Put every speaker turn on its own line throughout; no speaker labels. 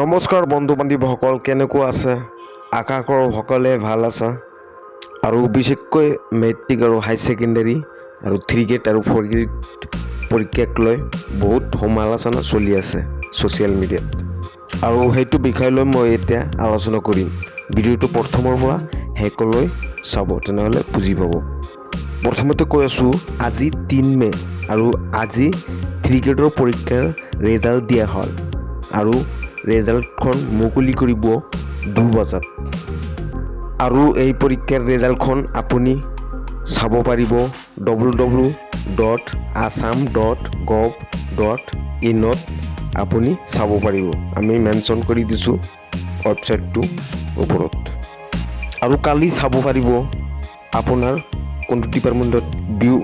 নমস্কাৰ বন্ধু বান্ধৱীসকল, কেনেকুৱা আছে? আশা কৰোঁ সকলোৱে ভাল আছে। আৰু বিশেষকৈ মেট্ৰিক আৰু হাই ছেকেণ্ডেৰী আৰু 3 গ্ৰেড আৰু 4 গ্ৰেড পৰীক্ষাক লৈ বহুত সমালোচনা চলি আছে ছ'চিয়েল মিডিয়াত। আৰু সেইটো বিষয় লৈ মই এতিয়া আলোচনা কৰিম। ভিডিঅ'টো প্ৰথমৰ পৰা শেষলৈ চাব, তেনেহ'লে বুজি পাব। প্ৰথমতে কৈ আছোঁ, আজি 3 মে আৰু আজি 3 গ্ৰেডৰ পৰীক্ষাৰ ৰেজাল্ট দিয়া হ'ল আৰু ৰেজাল্টখন মুকলি কৰিব 2 বজাত। আৰু এই পৰীক্ষাৰ ৰেজাল্টখন আপুনি চাব পাৰিব www.assam.gov.in ত আপুনি চাব পাৰিব। আমি মেনশ্যন কৰি দিছোঁ ৱেবছাইটটোৰ ওপৰত। আৰু কালি চাব পাৰিব আপোনাৰ কোনটো ডিপাৰ্টমেণ্টত ভিউ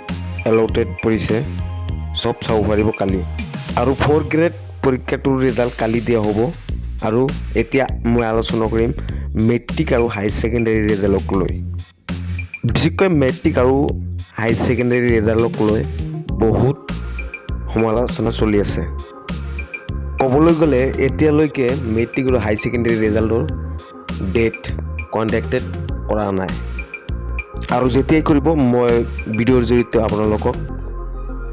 এলটেড পৰিছে, চব চাব পাৰিব কালি। আৰু 4 গ্ৰেড পৰীক্ষাটোৰ ৰেজাল্ট কালি দিয়া হ'ব। আৰু এতিয়া মই আলোচনা কৰিম মেট্ৰিক আৰু হাই ছেকেণ্ডেৰী ৰেজাল্টক লৈ। বিশেষকৈ মেট্ৰিক আৰু হাই ছেকেণ্ডেৰী ৰেজাল্টক লৈ বহুত সমালোচনা চলি আছে। ক'বলৈ গ'লে এতিয়ালৈকে মেট্ৰিক আৰু হাই ছেকেণ্ডেৰী ৰেজাল্টৰ ডেট কণ্টেক্টেড কৰা নাই। আৰু যেতিয়াই কৰিব মই ভিডিঅ'ৰ জৰিয়তে আপোনালোকক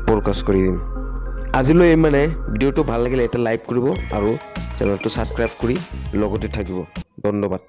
প্ৰকাশ কৰি দিম। আজিলৈ মানে ভিডিঅ'টো ভাল লাগিলে এটা লাইক কৰিব আৰু চেনেলটো ছাবস্ক্ৰাইব কৰি লগতে থাকিব। ধন্যবাদ।